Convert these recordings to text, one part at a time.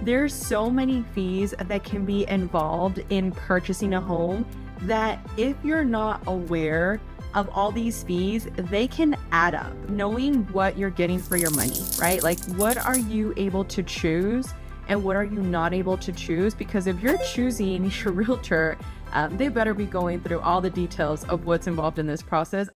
There's so many fees that can be involved in purchasing a home that if you're not aware of all these fees, they can add up. Knowing what you're getting for your money, right? Like, what are you able to choose and what are you not able to choose? Because if you're choosing your realtor, they better be going through all the details of what's involved in this process.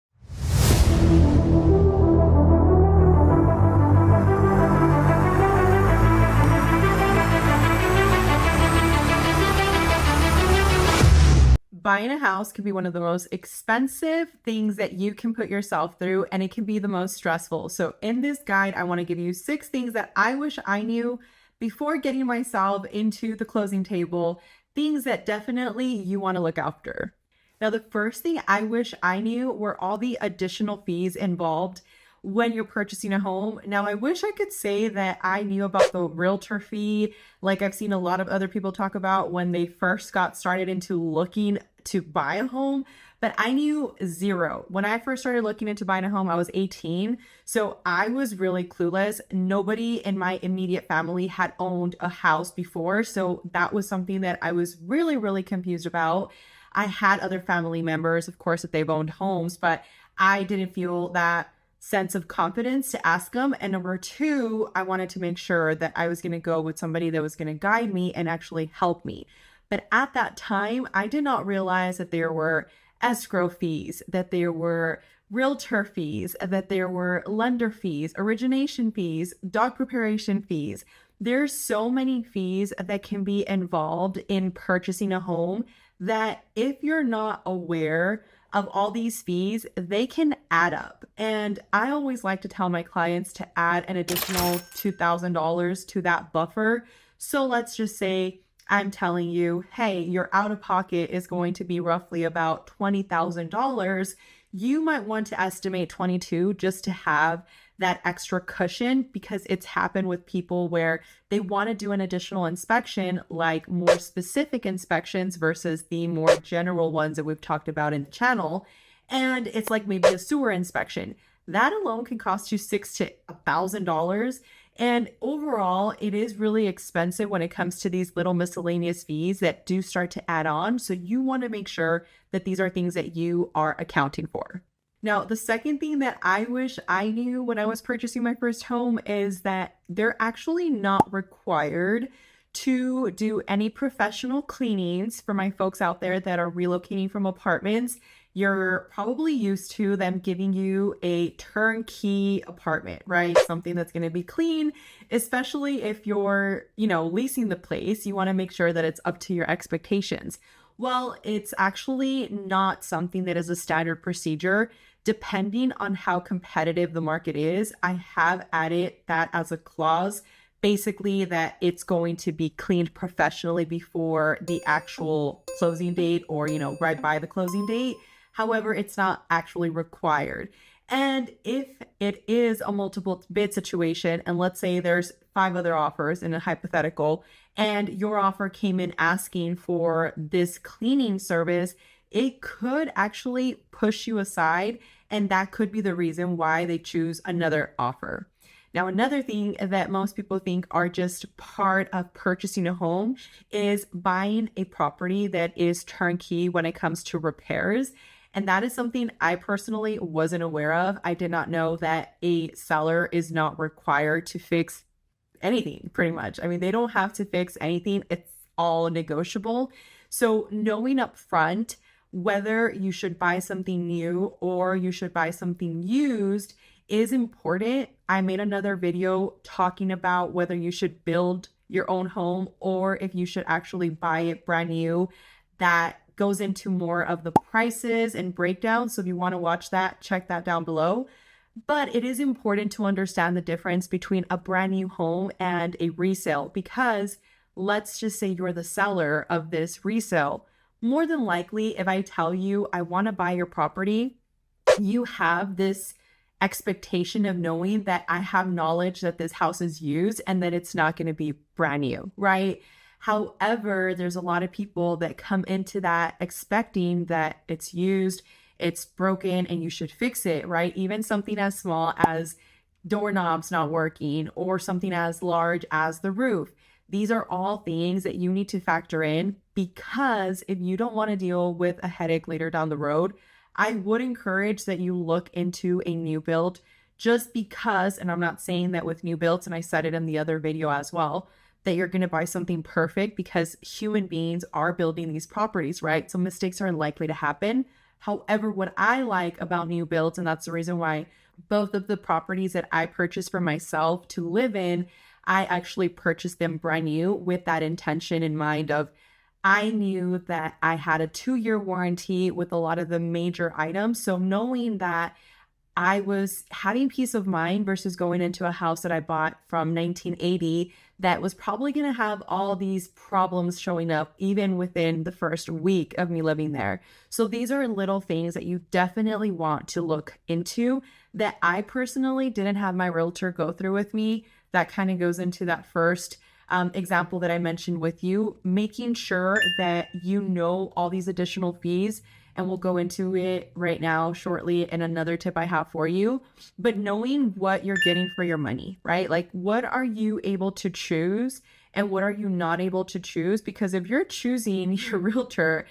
Buying a house can be one of the most expensive things that you can put yourself through, and it can be the most stressful. So in this guide, I want to give you 6 things that I wish I knew before getting myself into the closing table, things that definitely you want to look after. Now, the first thing I wish I knew were all the additional fees involved when you're purchasing a home. Now, I wish I could say that I knew about the realtor fee, like I've seen a lot of other people talk about when they first got started into looking to buy a home, but I knew zero. When I first started looking into buying a home, I was 18. So I was really clueless. Nobody in my immediate family had owned a house before. So that was something that I was really, really confused about. I had other family members, of course, that they've owned homes, but I didn't feel that sense of confidence to ask them. And number 2, I wanted to make sure that I was going to go with somebody that was going to guide me and actually help me. But at that time, I did not realize that there were escrow fees, that there were realtor fees, that there were lender fees, origination fees, dog preparation fees. There's so many fees that can be involved in purchasing a home that if you're not aware of all these fees, they can add up. And I always like to tell my clients to add an additional $2,000 to that buffer. So let's just say I'm telling you, hey, your out of pocket is going to be roughly about $20,000. You might want to estimate 22 just to have that extra cushion, because it's happened with people where they want to do an additional inspection, like more specific inspections versus the more general ones that we've talked about in the channel. And it's like maybe a sewer inspection. That alone can cost you $600 to $1,000. And overall, it is really expensive when it comes to these little miscellaneous fees that do start to add on. So you want to make sure that these are things that you are accounting for. Now, the second thing that I wish I knew when I was purchasing my first home is that they're actually not required to do any professional cleanings. For my folks out there that are relocating from apartments, you're probably used to them giving you a turnkey apartment, right? Something that's going to be clean, especially if you're, leasing the place. You want to make sure that it's up to your expectations. Well, it's actually not something that is a standard procedure. Depending on how competitive the market is, I have added that as a clause, basically that it's going to be cleaned professionally before the actual closing date or, right by the closing date. However, it's not actually required. And if it is a multiple bid situation, and let's say there's 5 other offers in a hypothetical, and your offer came in asking for this cleaning service, it could actually push you aside, and that could be the reason why they choose another offer. Now, another thing that most people think are just part of purchasing a home is buying a property that is turnkey when it comes to repairs. And that is something I personally wasn't aware of. I did not know that a seller is not required to fix anything, pretty much. I mean, they don't have to fix anything. It's all negotiable. So knowing up front whether you should buy something new or you should buy something used is important. I made another video talking about whether you should build your own home or if you should actually buy it brand new. That goes into more of the prices and breakdowns. So if you want to watch that, check that down below. But it is important to understand the difference between a brand new home and a resale, because let's just say you're the seller of this resale. More than likely, if I tell you I want to buy your property, you have this expectation of knowing that I have knowledge that this house is used and that it's not going to be brand new, right? However, there's a lot of people that come into that expecting that it's used, it's broken, and you should fix it, right? Even something as small as doorknobs not working or something as large as the roof. These are all things that you need to factor in, because if you don't want to deal with a headache later down the road, I would encourage that you look into a new build, just because, and I'm not saying that with new builds, and I said it in the other video as well, that you're going to buy something perfect, because human beings are building these properties, right? So mistakes are likely to happen. However, what I like about new builds, and that's the reason why both of the properties that I purchased for myself to live in, I actually purchased them brand new with that intention in mind of, I knew that I had a 2-year warranty with a lot of the major items. So knowing that I was having peace of mind versus going into a house that I bought from 1980 that was probably going to have all these problems showing up even within the first week of me living there. So these are little things that you definitely want to look into that I personally didn't have my realtor go through with me. That kind of goes into that first example that I mentioned with you, making sure that you know all these additional fees, and we'll go into it right now shortly in another tip I have for you. But knowing what you're getting for your money, right? Like, what are you able to choose and what are you not able to choose? Because if you're choosing your realtor,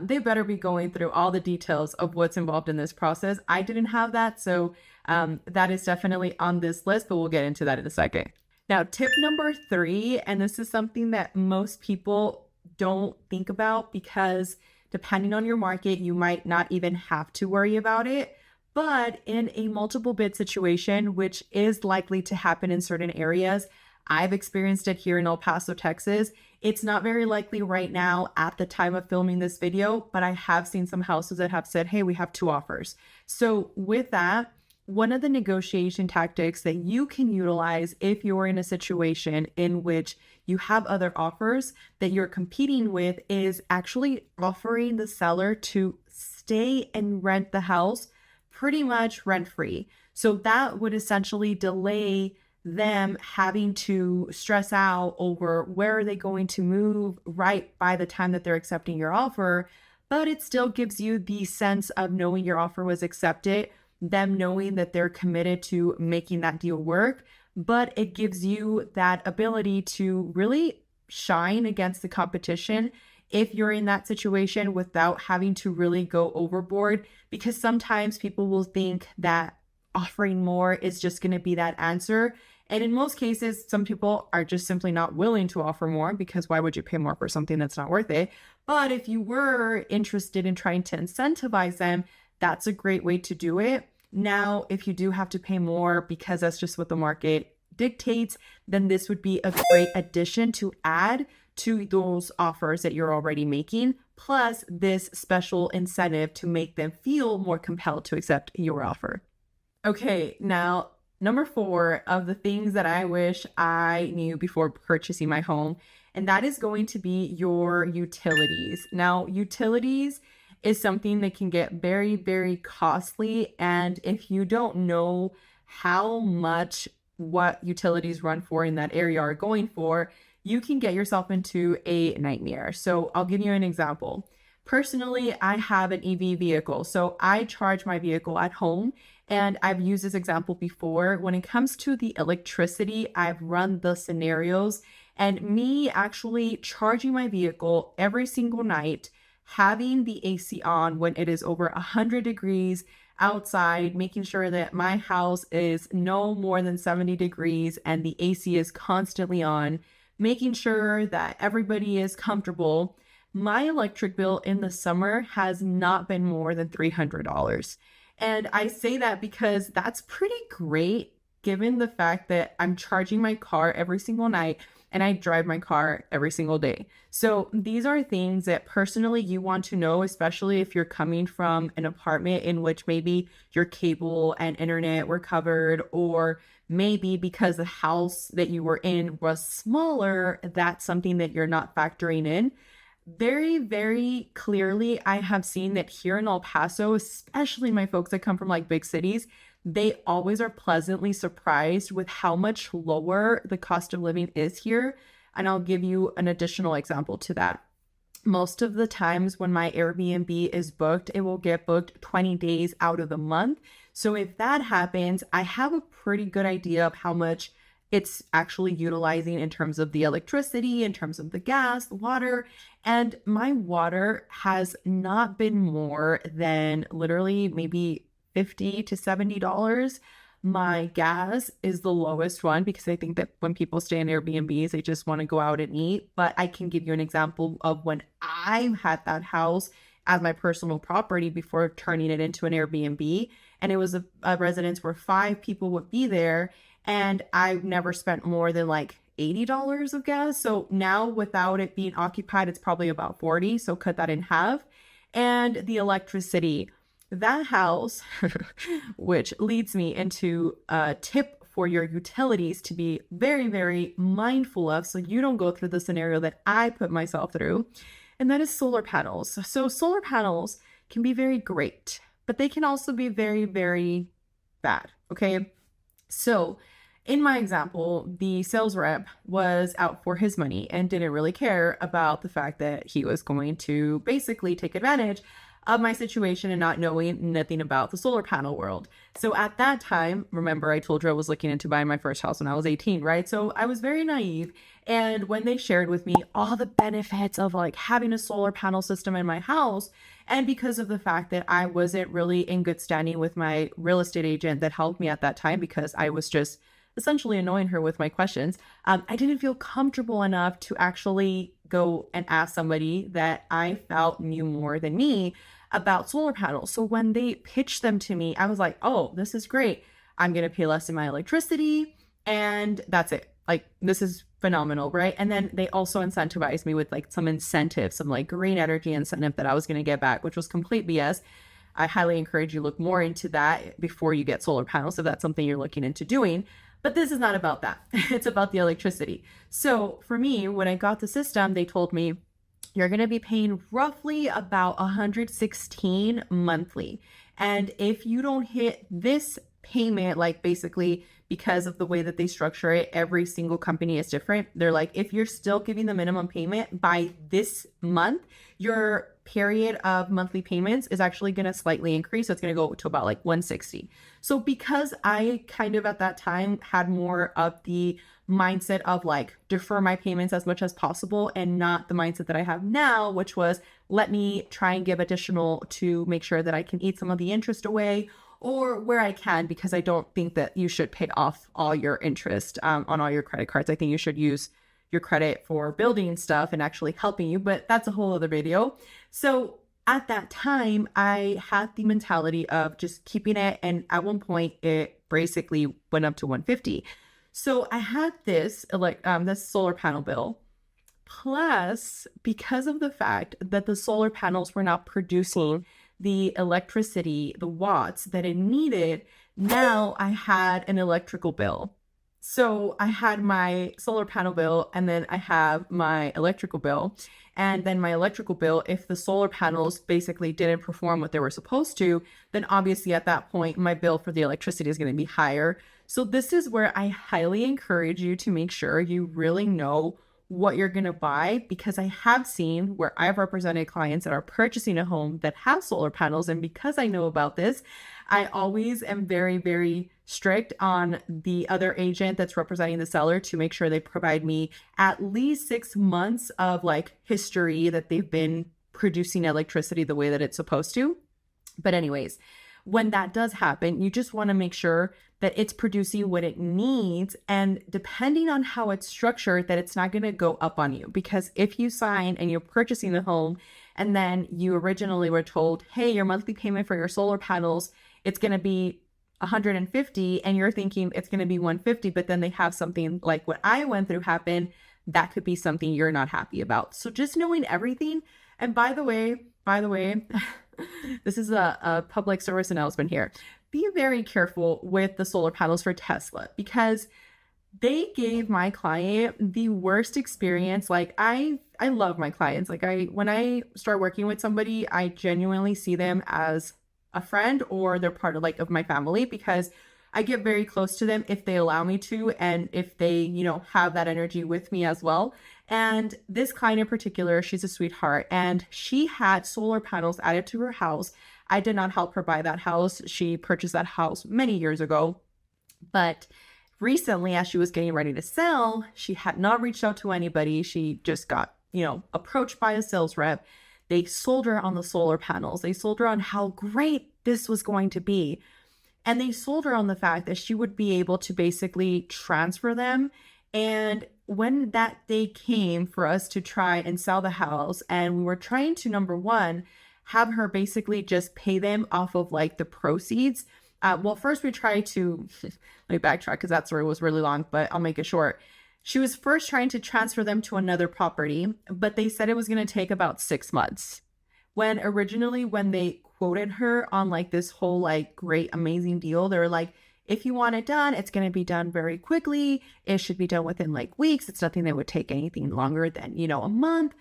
they better be going through all the details of what's involved in this process. I didn't have that, so that is definitely on this list, but we'll get into that in a second. Now, tip number 3, and this is something that most people don't think about, because depending on your market, you might not even have to worry about it. But in a multiple bid situation, which is likely to happen in certain areas, I've experienced it here in El Paso, Texas. It's not very likely right now at the time of filming this video, but I have seen some houses that have said, hey, we have 2 offers. So with that, one of the negotiation tactics that you can utilize if you're in a situation in which you have other offers that you're competing with is actually offering the seller to stay and rent the house pretty much rent-free. So that would essentially delay them having to stress out over where are they going to move right by the time that they're accepting your offer. But it still gives you the sense of knowing your offer was accepted, them knowing that they're committed to making that deal work, but it gives you that ability to really shine against the competition if you're in that situation without having to really go overboard, because sometimes people will think that offering more is just going to be that answer. And in most cases, some people are just simply not willing to offer more, because why would you pay more for something that's not worth it? But if you were interested in trying to incentivize them, that's a great way to do it. Now, if you do have to pay more because that's just what the market dictates, then this would be a great addition to add to those offers that you're already making, plus this special incentive to make them feel more compelled to accept your offer. Okay, now number 4 of the things that I wish I knew before purchasing my home, and that is going to be your utilities. Now, utilities is something that can get very, very costly. And if you don't know how much what utilities run for in that area are going for, you can get yourself into a nightmare. So I'll give you an example. Personally, I have an EV vehicle, so I charge my vehicle at home. And I've used this example before. When it comes to the electricity, I've run the scenarios, and me actually charging my vehicle every single night, having the AC on when it is over 100 degrees outside, making sure that my house is no more than 70 degrees and the AC is constantly on, making sure that everybody is comfortable. My electric bill in the summer has not been more than $300. And I say that because that's pretty great given the fact that I'm charging my car every single night and I drive my car every single day. So these are things that personally you want to know, especially if you're coming from an apartment in which maybe your cable and internet were covered, or maybe because the house that you were in was smaller, that's something that you're not factoring in. Very, very clearly, I have seen that here in El Paso, especially my folks that come from like big cities, they always are pleasantly surprised with how much lower the cost of living is here. And I'll give you an additional example to that. Most of the times when my Airbnb is booked, it will get booked 20 days out of the month. So if that happens, I have a pretty good idea of how much it's actually utilizing in terms of the electricity, in terms of the gas, the water. And my water has not been more than literally maybe $50 to $70. My gas is the lowest one because I think that when people stay in Airbnbs, they just want to go out and eat. But I can give you an example of when I had that house as my personal property before turning it into an Airbnb. And it was a residence where 5 people would be there. And I've never spent more than like $80 of gas. So now without it being occupied, it's probably about 40. So cut that in half. And the electricity, that house, which leads me into a tip for your utilities to be very, very mindful of so you don't go through the scenario that I put myself through. And that is solar panels. So solar panels can be very great, but they can also be very, very bad. Okay. So in my example, the sales rep was out for his money and didn't really care about the fact that he was going to basically take advantage of my situation and not knowing nothing about the solar panel world. So at that time, remember I told you I was looking into buying my first house when I was 18, right? So I was very naive. And when they shared with me all the benefits of like having a solar panel system in my house, and because of the fact that I wasn't really in good standing with my real estate agent that helped me at that time because I was just essentially annoying her with my questions, I didn't feel comfortable enough to actually go and ask somebody that I felt knew more than me about solar panels. So when they pitched them to me, I was like, oh, this is great. I'm going to pay less in my electricity and that's it. Like, this is phenomenal, right? And then they also incentivized me with like some incentives, some like green energy incentive that I was going to get back, which was complete BS. I highly encourage you look more into that before you get solar panels if that's something you're looking into doing. But this is not about that. It's about the electricity. So for me, when I got the system, they told me you're going to be paying roughly about $116 monthly. And if you don't hit this payment, like basically because of the way that they structure it, every single company is different. They're like, if you're still giving the minimum payment by this month, your period of monthly payments is actually going to slightly increase. So it's going to go to about like 160. So because I kind of at that time had more of the mindset of like defer my payments as much as possible and not the mindset that I have now, which was let me try and give additional to make sure that I can eat some of the interest away or where I can, because I don't think that you should pay off all your interest on all your credit cards. I think you should use your credit for building stuff and actually helping you, but that's a whole other video. So at that time, I had the mentality of just keeping it. And at one point it basically went up to 150. So I had this this solar panel bill. Plus, because of the fact that the solar panels were not producing the electricity, the watts that it needed, now I had an electrical bill. So I had my solar panel bill and then I have my electrical bill. And then my electrical bill, if the solar panels basically didn't perform what they were supposed to, then obviously at that point, my bill for the electricity is going to be higher. So this is where I highly encourage you to make sure you really know what you're going to buy, because I have seen where I've represented clients that are purchasing a home that have solar panels. And because I know about this, I always am very, very strict on the other agent that's representing the seller to make sure they provide me at least 6 months of like history that they've been producing electricity the way that it's supposed to. But anyways, when that does happen, you just want to make sure that it's producing what it needs. And depending on how it's structured, that it's not going to go up on you. Because if you sign and you're purchasing the home and then you originally were told, hey, your monthly payment for your solar panels, it's going to be 150, and you're thinking it's going to be 150, but then they have something like what I went through happen, that could be something you're not happy about. So just knowing everything. And by the way, this is a public service announcement here. Be very careful with the solar panels for Tesla, because they gave my client the worst experience. Like I love my clients. Like when I start working with somebody, I genuinely see them as a friend or they're part of of my family, because I get very close to them if they allow me to, and if they, have that energy with me as well. And this client in particular, she's a sweetheart, and she had solar panels added to her house. I did not help her buy that house. She purchased that house many years ago, but recently, as she was getting ready to sell, she had not reached out to anybody. She just got, approached by a sales rep. They sold her on the solar panels. They sold her on how great this was going to be. And they sold her on the fact that she would be able to basically transfer them. And when that day came for us to try and sell the house, and we were trying to, number one, have her basically just pay them off of like the proceeds. Well, first we tried to, let me backtrack because that story was really long, but I'll make it short. She was first trying to transfer them to another property, but they said it was going to take about 6 months. When originally, when they quoted her on like this whole like great, amazing deal, they were like, if you want it done, it's going to be done very quickly. It should be done within like weeks. It's nothing that would take anything longer than, a month.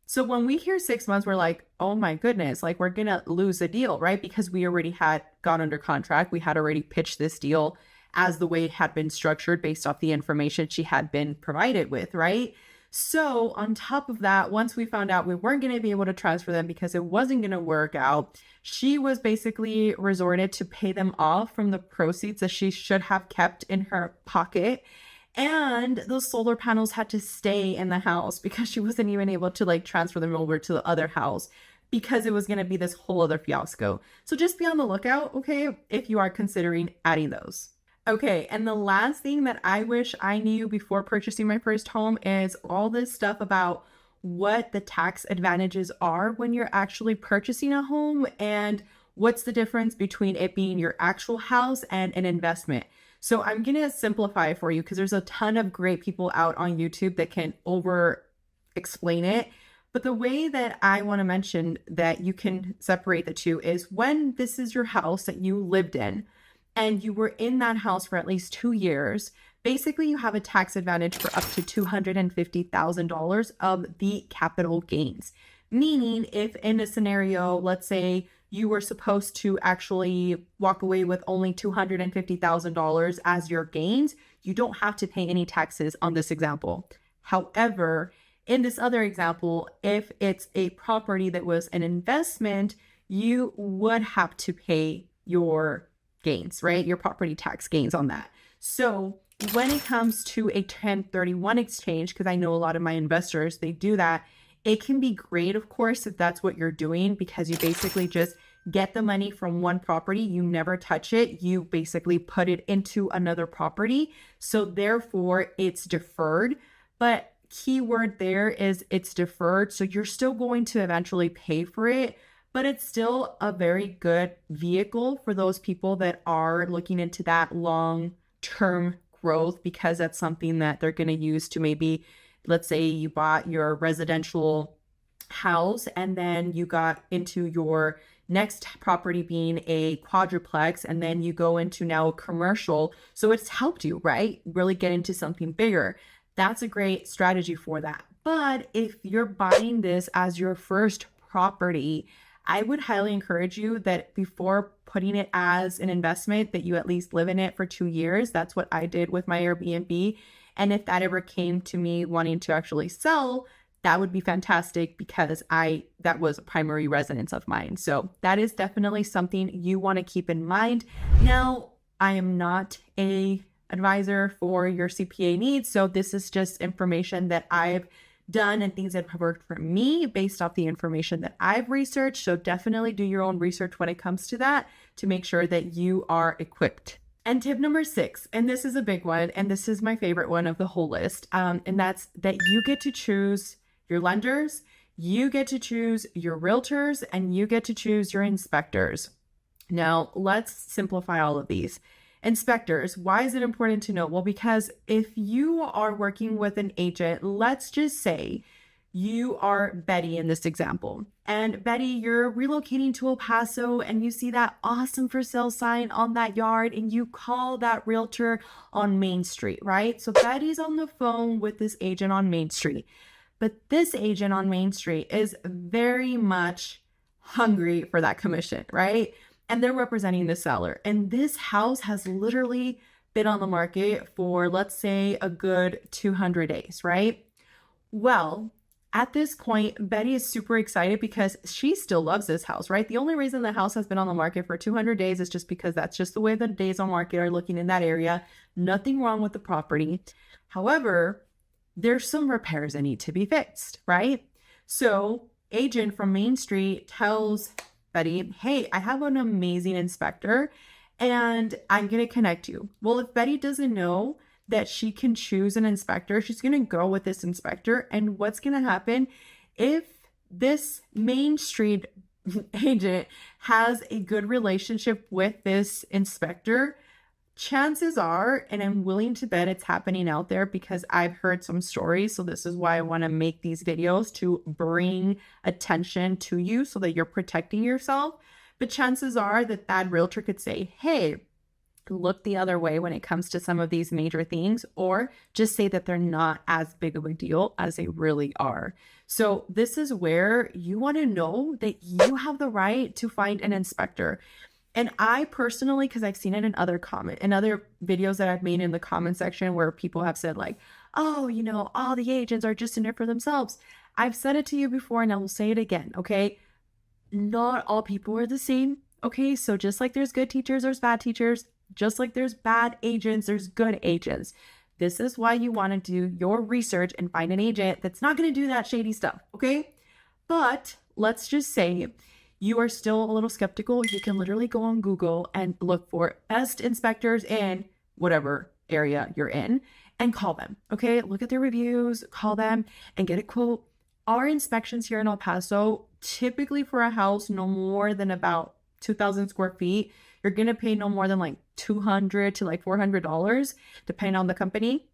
So when we hear 6 months, we're like, oh my goodness, like we're going to lose a deal, right? Because we already had gone under contract. We had already pitched this deal as the way it had been structured based off the information she had been provided with, right? So on top of that, once we found out we weren't going to be able to transfer them because it wasn't going to work out, she was basically resorted to pay them off from the proceeds that she should have kept in her pocket. And those solar panels had to stay in the house because she wasn't even able to like transfer them over to the other house because it was going to be this whole other fiasco. So just be on the lookout, okay, if you are considering adding those. Okay, and the last thing that I wish I knew before purchasing my first home is all this stuff about what the tax advantages are when you're actually purchasing a home and what's the difference between it being your actual house and an investment. So I'm going to simplify it for you because there's a ton of great people out on YouTube that can over explain it. But the way that I want to mention that you can separate the two is when this is your house that you lived in, and you were in that house for at least 2 years, basically you have a tax advantage for up to $250,000 of the capital gains. Meaning if in a scenario, let's say you were supposed to actually walk away with only $250,000 as your gains, you don't have to pay any taxes on this example. However, in this other example, if it's a property that was an investment, you would have to pay your gains, right? Your property tax gains on that. So when it comes to a 1031 exchange, because I know a lot of my investors, they do that, it can be great, of course, if that's what you're doing, because you basically just get the money from one property, you never touch it, you basically put it into another property. So therefore it's deferred, but keyword there is it's deferred. So you're still going to eventually pay for it, but it's still a very good vehicle for those people that are looking into that long-term growth, because that's something that they're going to use to maybe, let's say you bought your residential house and then you got into your next property being a quadruplex, and then you go into now a commercial. So it's helped you, right? Really get into something bigger. That's a great strategy for that. But if you're buying this as your first property, I would highly encourage you that before putting it as an investment, that you at least live in it for 2 years. That's what I did with my Airbnb. And if that ever came to me wanting to actually sell, that would be fantastic, because that was a primary residence of mine. So that is definitely something you want to keep in mind. Now, I am not a advisor for your CPA needs, so this is just information that I've done and things that have worked for me based off the information that I've researched. So definitely do your own research when it comes to that to make sure that you are equipped. And tip number 6, and this is a big one, and this is my favorite one of the whole list, and that's that you get to choose your lenders, you get to choose your realtors, and you get to choose your inspectors. Now, let's simplify all of these. Inspectors, why is it important to know? Well, because if you are working with an agent, let's just say you are Betty in this example. And Betty, you're relocating to El Paso and you see that awesome for sale sign on that yard and you call that realtor on Main Street, right? So Betty's on the phone with this agent on Main Street. But this agent on Main Street is very much hungry for that commission, right? And they're representing the seller. And this house has literally been on the market for, let's say, a good 200 days, right? Well, At this point, Betty is super excited because she still loves this house, right? The only reason the house has been on the market for 200 days is just because that's just the way the days on market are looking in that area. Nothing wrong with the property. However, there's some repairs that need to be fixed, right? So, agent from Main Street tells Betty, hey, I have an amazing inspector and I'm going to connect you. Well, if Betty doesn't know that she can choose an inspector, she's going to go with this inspector. And what's going to happen if this Main Street agent has a good relationship with this inspector? Chances are, and I'm willing to bet it's happening out there because I've heard some stories. So this is why I want to make these videos, to bring attention to you so that you're protecting yourself. But chances are that that realtor could say, hey, look the other way when it comes to some of these major things, or just say that they're not as big of a deal as they really are. So this is where you want to know that you have the right to find an inspector. And I personally, because I've seen it in other videos that I've made in the comment section where people have said like, oh, you know, all the agents are just in it for themselves. I've said it to you before and I will say it again. Okay. Not all people are the same. Okay. So just like there's good teachers, there's bad teachers. Just like there's bad agents, there's good agents. This is why you want to do your research and find an agent that's not going to do that shady stuff. Okay. But let's just say you are still a little skeptical. You can literally go on Google and look for best inspectors in whatever area you're in and call them. Okay. Look at their reviews, call them and get a quote. Our inspections here in El Paso, typically for a house no more than about 2,000 square feet, you're going to pay no more than like $200 to like $400, depending on the company.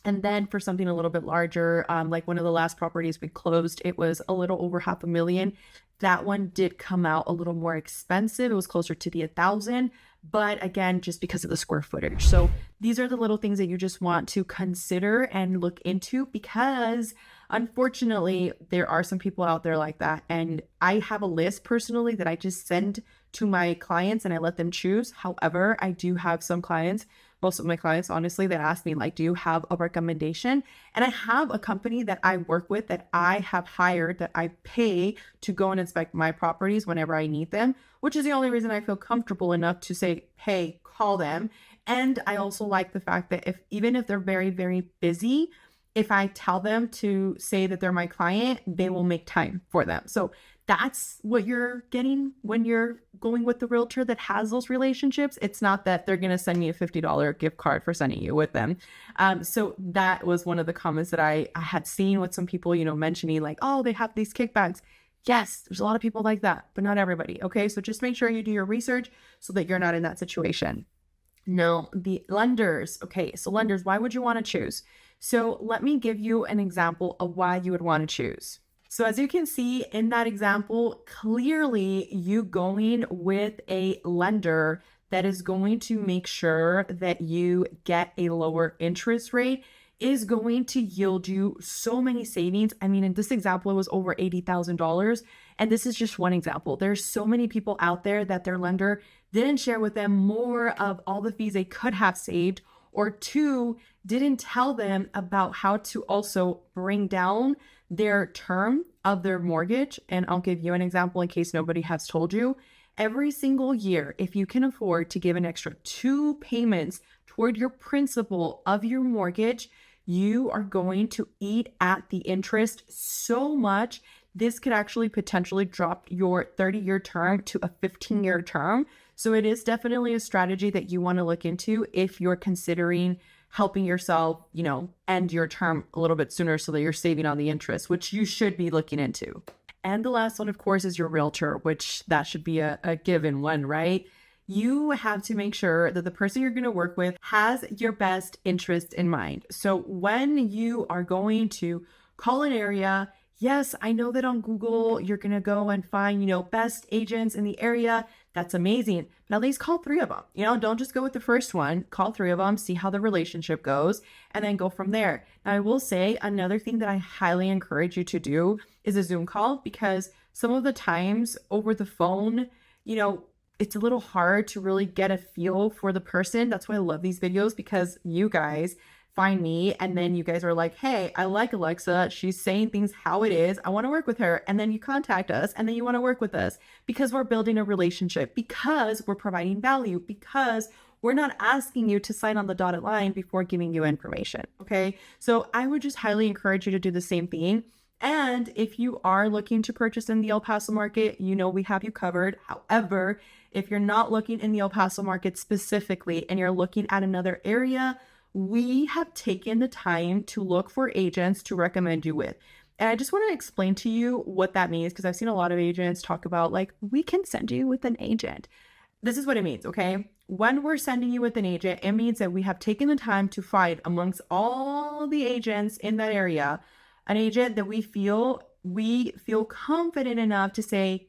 And then for something a little bit larger, like one of the last properties we closed, it was a little over $500,000. That one did come out a little more expensive. It was closer to the 1,000, but again, just because of the square footage. So these are the little things that you just want to consider and look into, because unfortunately, there are some people out there like that. And I have a list personally that I just send to my clients and I let them choose. However, I do have some clients, most of my clients, honestly, that ask me like, do you have a recommendation? And I have a company that I work with that I have hired, that I pay to go and inspect my properties whenever I need them, which is the only reason I feel comfortable enough to say, hey, call them. And I also like the fact that even if they're very, very busy, if I tell them to say that they're my client, they will make time for them. So that's what you're getting when you're going with the realtor that has those relationships. It's not that they're going to send me a $50 gift card for sending you with them. So that was one of the comments that I had seen with some people, you know, mentioning like, oh, they have these kickbacks. Yes, there's a lot of people like that, but not everybody. Okay. So just make sure you do your research so that you're not in that situation. No, the lenders. Okay. So lenders, why would you want to choose? So let me give you an example of why you would want to choose. So as you can see in that example, clearly you going with a lender that is going to make sure that you get a lower interest rate is going to yield you so many savings. I mean, in this example, it was over $80,000. And this is just one example. There's so many people out there that their lender didn't share with them more of all the fees they could have saved, or two, didn't tell them about how to also bring down their term of their mortgage. And I'll give you an example in case nobody has told you. Every single year, if you can afford to give an extra 2 payments toward your principal of your mortgage, you are going to eat at the interest so much. This could actually potentially drop your 30-year term to a 15-year term. So it is definitely a strategy that you want to look into if you're considering helping yourself, you know, end your term a little bit sooner so that you're saving on the interest, which you should be looking into. And the last one, of course, is your realtor, which that should be a given one, right? You have to make sure that the person you're going to work with has your best interest in mind. So when you are going to call an area, yes, I know that on Google, you're going to go and find, you know, best agents in the area. That's amazing. But at least call 3 of them. You know, don't just go with the first one. Call 3 of them, see how the relationship goes, and then go from there. Now, I will say another thing that I highly encourage you to do is a Zoom call, because some of the times over the phone, you know, it's a little hard to really get a feel for the person. That's why I love these videos, because you guys find me, and then you guys are like, hey, I like Alexa, she's saying things how it is, I want to work with her, and then you contact us and then you want to work with us because we're building a relationship, because we're providing value, because we're not asking you to sign on the dotted line before giving you information. Okay, so I would just highly encourage you to do the same thing. And if you are looking to purchase in the El Paso market, we have you covered. However, if you're not looking in the El Paso market specifically and you're looking at another area, we have taken the time to look for agents to recommend you with. And I just want to explain to you what that means, because I've seen a lot of agents talk about like, we can send you with an agent. This is what it means, okay? When we're sending you with an agent, it means that we have taken the time to find amongst all the agents in that area an agent that we feel confident enough to say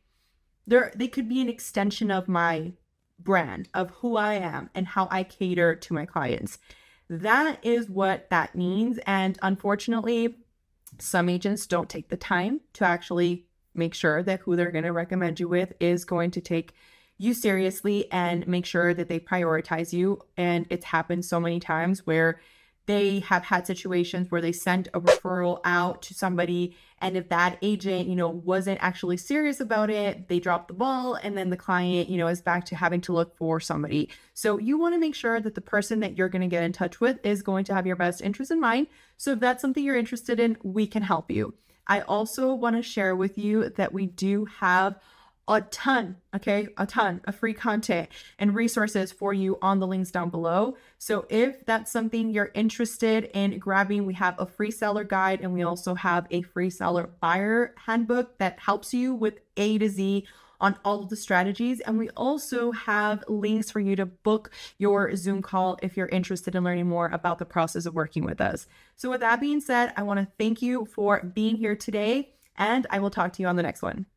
they could be an extension of my brand, of who I am and how I cater to my clients. That is what that means. And unfortunately, some agents don't take the time to actually make sure that who they're going to recommend you with is going to take you seriously and make sure that they prioritize you. And it's happened so many times where they have had situations where they sent a referral out to somebody, and if that agent, wasn't actually serious about it, they dropped the ball, and then the client, is back to having to look for somebody. So you want to make sure that the person that you're going to get in touch with is going to have your best interest in mind. So if that's something you're interested in, we can help you. I also want to share with you that we do have a ton of free content and resources for you on the links down below. So if that's something you're interested in grabbing, we have a free seller guide, and we also have a free seller buyer handbook that helps you with A to Z on all of the strategies. And we also have links for you to book your Zoom call if you're interested in learning more about the process of working with us. So with that being said, I want to thank you for being here today, and I will talk to you on the next one.